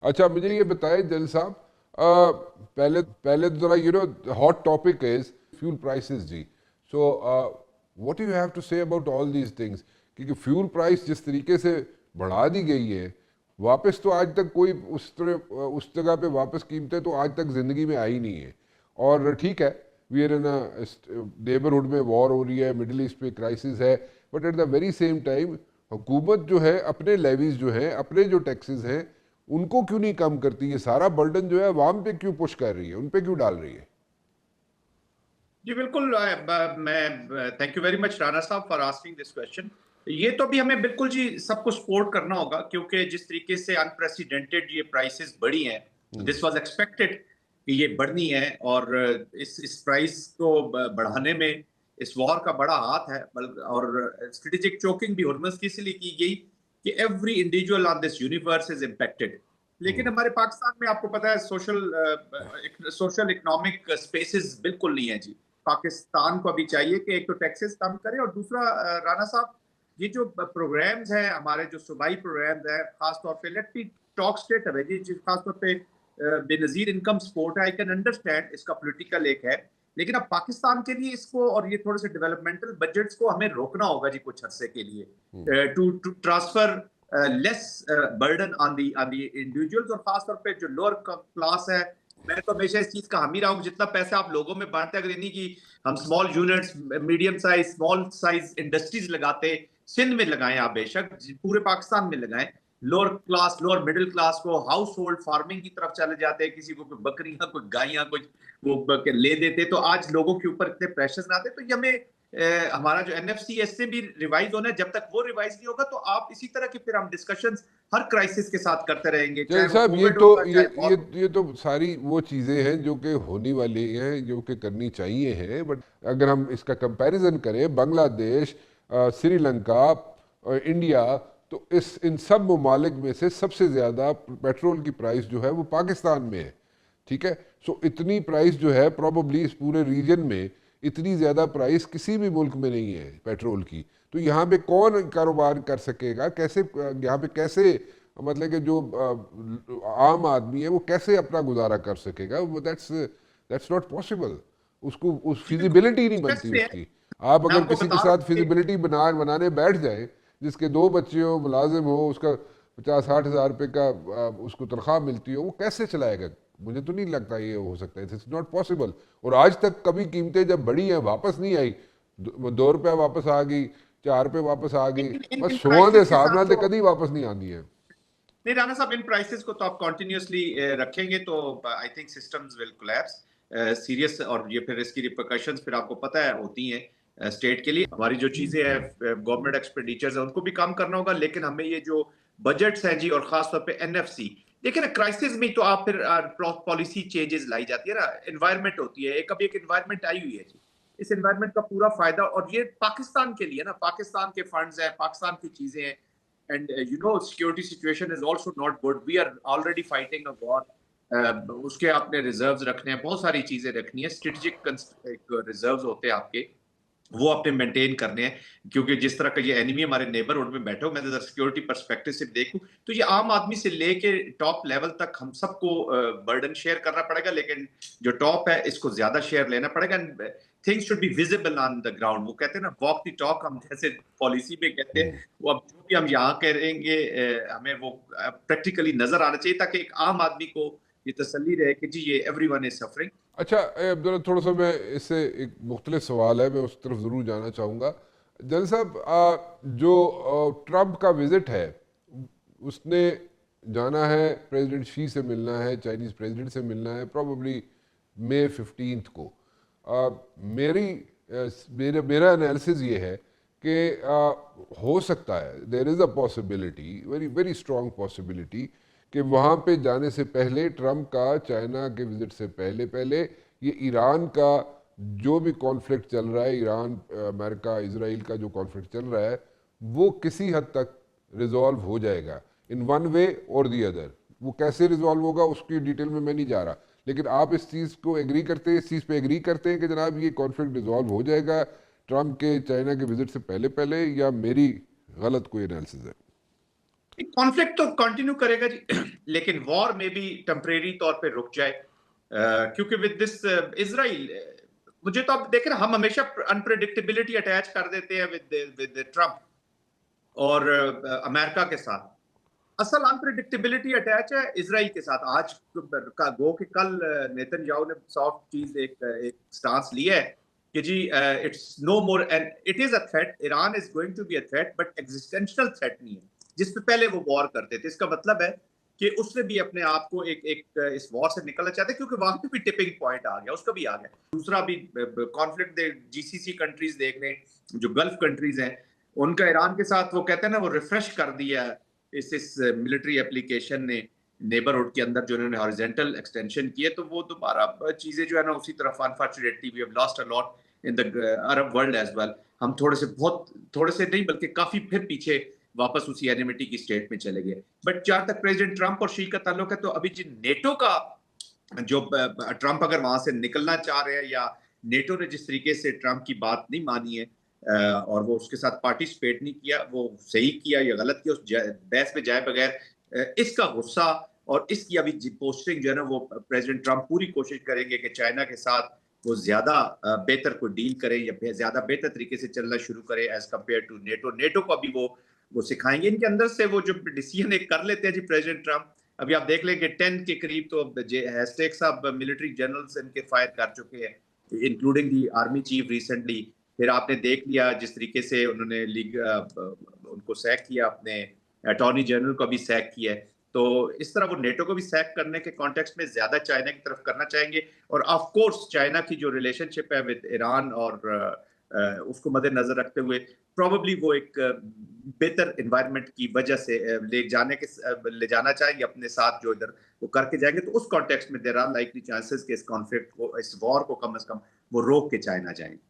अच्छा मुझे ये बताएं जल साहब, पहले पहले तो जरा hot topic is fuel prices ji. So what you have to say about all these things, क्योंकि फ्यूल प्राइस जिस तरीके से बढ़ा दी गई है, वापस तो आज तक कोई उस जगह पे वापस कीमतें तो आज तक ज़िंदगी में आई नहीं है। और ठीक है, वी आर इन नेबरहुड में वॉर हो रही है, मिडिल ईस्ट पे क्राइसिस है, but at the very same time हुकूमत जो है अपने लेवीज जो है, अपने जो टैक्सेस हैं, उनको क्यों नहीं कम करती? ये सारा बर्डन जो है अवाम पे क्यों पुश कर रही है, उन पे क्यों डाल रही है? जी बिल्कुल। मैं thank you very much Rana साहब फॉर आस्किंग दिस क्वेश्चन। ये तो भी हमें बिल्कुल जी सबको सपोर्ट करना होगा, क्योंकि जिस तरीके से अनप्रेसिडेंटेड ये प्राइसेस बढ़ी हैं, दिस वाज एक्सपेक्टेड कि ये बढ़नी है। और इस प्राइस को बढ़ाने में इस वॉर का बड़ा हाथ है। और स्ट्रेटेजिक चोकिंग भी हुर्मुज़ की इसलिए की गई कि every individual on this universe is impacted. लेकिन हमारे पाकिस्तान में आपको पता है सोशल इकोनॉमिक स्पेसेस बिल्कुल नहीं है जी। पाकिस्तान को अभी चाहिए कि एक तो टैक्सेस कम करे, और दूसरा राणा साहब, ये जो प्रोग्राम्स हैं हमारे, जो सूबाई प्रोग्राम्स हैं, खासतौर पे लेट मी टॉक स्टेट है जी, खासतौर पे बेनजीर इनकम सपोर्ट है। आई कैन अंडरस्टैंड इसका पॉलिटिकल एक है, लेकिन अब पाकिस्तान के लिए इसको और ये थोड़े से डेवलपमेंटल बजट्स को हमें रोकना होगा जी कुछ अरसे के लिए, to transfer less burden on the individuals, और खासतौर पे जो लोअर क्लास है। मैं तो हमेशा इस चीज का हामी रहा हूँ, जितना पैसा आप लोगों में बांटते हैं, अगर इन्हीं की हम small units, medium size, small size industries लगाते, सिंध में लगाएं, आप बेशक पूरे पाकिस्तान में लगाएं, lower class, lower middle class को हाउस होल्ड फार्मिंग की तरफ चले जाते हैं, किसी को कोई बकरियां, कोई गायें, कुछ वो ले देते, तो आज लोगों के ऊपर इतने प्रेशर्स ना आते। तो ये हमें हमारा जो एनएफसी है इससे भी रिवाइज होना है। जब तक वो रिवाइज नहीं होगा तो आप इसी तरह की फिर हम डिस्कशंस हर क्राइसिस के साथ करते रहेंगे, जय चाहे वो साहब, कोविड होगा, चाहे वॉर हो। ये तो सारी वो चीज़ें हैं जो कि होने वाली हैं, जो कि करनी चाहिए हैं, बट अगर हम इसका कंपैरिजन करें बांग्लादेश, श्रीलंका और इंडिया, तो इस इन सब ममालिक में से सबसे ज़्यादा पेट्रोल की प्राइस जो है वो पाकिस्तान में है। ठीक है, सो इतनी प्राइस जो है प्रॉबली इस पूरे रीजन में इतनी ज़्यादा प्राइस किसी भी मुल्क में नहीं है पेट्रोल की। तो यहाँ पे कौन कारोबार कर सकेगा? कैसे यहाँ पे कैसे, मतलब कि जो आम आदमी है वो कैसे अपना गुजारा कर सकेगा? That's that's not possible. उसको उस जी बिल्कुल, फिजिबिलिटी नहीं स्ट्रेस बनती पे है। उसकी। आप मैं अगर आपको किसी के बता रहा साथ हूँ कि फिजिबिलिटी बनाने बैठ जाए, जिसके दो बच्चे हो, मुलाजिम हो, उसका 50-60 हज़ार रुपये का उसको तनख्वाह मिलती हो, वो कैसे चलाएगा? मुझे तो नहीं लगता ये हो सकता है, इट्स नॉट पॉसिबल। और आज तक कभी कीमतें जब बढ़ी हैं वापस नहीं आई। 2 रुपया वापस आ गई, 4 रुपये वापस आ गई, इन इन बस इन सोआं के प्राइसेस के हिसाब साथ नाल तो कदी वापस नहीं आनी है। नहीं राणा साहब, इन प्राइसेस को तो आप कॉन्टिन्यूसली रखेंगे तो I think systems will collapse serious. और ये फिर इसकी रिpercussions फिर आपको पता है होती हैं स्टेट के लिए। हमारी जो चीजें हैं, गवर्नमेंट एक्सपेंडिचर्स है, उनको भी कम करना होगा। लेकिन हमें ये जो बजट्स हैं जी, और खासतौर पे एनएफसी, देखिए ना, क्राइसिस में तो आप फिर पॉलिसी चेंजेस लाई जाती है ना, एनवायरमेंट होती है, एक अभी एक एनवायरमेंट आई हुई है जी। इस एनवायरमेंट का पूरा फायदा, और ये पाकिस्तान के लिए ना, पाकिस्तान के फंड्स हैं, पाकिस्तान की चीजें हैं। And security situation is also not good. We are already fighting a war. उसके आपने रिजर्व्स रखने हैं, बहुत सारी चीजें रखनी है, स्ट्रेटेजिक रिजर्व्स होते हैं आपके, वो आपने मेंटेन करने हैं। क्योंकि जिस तरह का ये एनिमी हमारे नेबरहुड में बैठे हो, मैं अगर सिक्योरिटी परस्पेक्टिव से देखूं तो ये आम आदमी से लेके टॉप लेवल तक हम सबको बर्डन शेयर करना पड़ेगा। लेकिन जो टॉप है इसको ज्यादा शेयर लेना पड़ेगा। Things should be visible on the ground. वो कहते हैं ना, वॉक द टॉक, हम जैसे पॉलिसी में कहते हैं, वो अब जो भी हम यहाँ करेंगे हमें वो प्रैक्टिकली नजर आना चाहिए, ताकि एक आम आदमी को ये तसल्ली रहे कि जी ये एवरीवन इज सफरिंग। अच्छा, जरा थोड़ा सा मैं इससे एक मुख्तलिफ सवाल है, मैं उस तरफ ज़रूर जाना चाहूँगा। जन साहब, जो ट्रम्प का विज़िट है, उसने जाना है, प्रेसिडेंट शी से मिलना है, चाइनीज़ प्रेसिडेंट से मिलना है, प्रॉबली मई 15 को। मेरी मेरा मेरा एनालिसिस ये है कि हो सकता है, there is a possibility, very very strong possibility, कि वहाँ पे जाने से पहले, ट्रम्प का चाइना के विज़िट से पहले पहले ये ईरान का जो भी कॉन्फ्लिक्ट चल रहा है, ईरान अमेरिका इसराइल का जो कॉन्फ्लिक्ट चल रहा है, वो किसी हद तक रिजॉल्व हो जाएगा, इन वन वे और दी अदर। वो कैसे रिजॉल्व होगा उसकी डिटेल में मैं नहीं जा रहा, लेकिन आप इस चीज़ को एग्री करते हैं, इस चीज़ पे एग्री करते हैं कि जनाब ये कॉन्फ्लिक्ट रिजॉल्व हो जाएगा ट्रम्प के चाइना के विज़िट से पहले पहले, या मेरी गलत कोई एनालिसिस है? कॉन्फ्लिक्ट तो कंटिन्यू करेगा जी लेकिन वॉर में भी टेम्परेरी तौर पे रुक जाए क्योंकि विद दिस इजराइल मुझे तो अब देखें ना, हम हमेशा अनप्रेडिक्टेबिलिटी अटैच कर देते हैं विद ट्रम्प और अमेरिका के साथ। असल अनप्रेडिक्टेबिलिटी अटैच है इसराइल के साथ। आज का गो कि कल नेतन्याहू ने सॉफ्ट चीज एक स्टांस लिया है कि जी it's no more and it is a threat, Iran is going to be a threat but existential threat नहीं है, जिसपे पहले वो वॉर करते थे। इसका मतलब है कि उसने भी अपने आप को एक इस वॉर से निकलना चाहते, क्योंकि वहां पे भी टिपिंग पॉइंट आ गया, उसका भी आ गया। दूसरा भी कॉन्फ्लिक्ट जीसीसी कंट्रीज देख लें, जो गल्फ कंट्रीज हैं, उनका ईरान के साथ वो कहते हैं ना, वो रिफ्रेश कर दिया इस मिलिट्री एप्लीकेशन ने नेबरहुड के अंदर जो इन्होंने हॉरिजॉन्टल एक्सटेंशन किए, तो वो दोबारा चीजें जो है ना उसी तरफ unfortunately we have lost a lot in the Arab world as well. हम थोड़े से नहीं बल्कि काफी फिर पीछे वापस उसी एनिमिटी की स्टेट में चले गए। बट जहां तक प्रेसिडेंट ट्रंप और शी का ताल्लुक है, तो अभी जो नेटो का जो ट्रंप अगर वहां से निकलना चाह रहे हैं, या नेटो ने जिस तरीके से ट्रंप की बात नहीं मानी है और वो उसके साथ पार्टिसिपेट नहीं किया, वो सही किया या गलत किया, उस बहस में जाए बगैर इसका गुस्सा और इसकी अभी पोस्टिंग जो है ना, वो प्रेसिडेंट ट्रंप पूरी कोशिश करेंगे कि चाइना के साथ वो ज्यादा बेहतर कोई डील करे या ज्यादा बेहतर तरीके से चलना शुरू करे as compared to NATO. NATO को अभी वो सिखाएंगे। इनके अंदर से वो जो डिसीजन एक कर लेते हैं जी प्रेसिडेंट ट्रंप, अभी आप देख लेंगे 10 के करीब तो हैस्टेक साहब मिलिट्री जनरल्स इनके फायर कर चुके हैं, including the army chief recently. फिर आपने देख लिया जिस तरीके से उन्होंने लीग उनको सैक किया, अपने अटॉर्नी जनरल को भी सैक किया है। तो इस तरह वो नेटो को भी सैक करने के कॉन्टेक्स्ट में ज्यादा चाइना की तरफ करना चाहेंगे। और ऑफ कोर्स चाइना की जो रिलेशनशिप है विद ईरान और उसको मद्देनजर रखते हुए प्रोबेबली वो एक बेहतर एनवायरनमेंट की वजह से ले जाना चाहेंगे अपने साथ, जो इधर वो करके जाएंगे। तो उस कॉन्टेक्स्ट में देयर आर लाइकली चांसेस कि इस कॉन्फ्लिक्ट को, इस वॉर को कम से कम वो रोक के चाइना जाएंगे।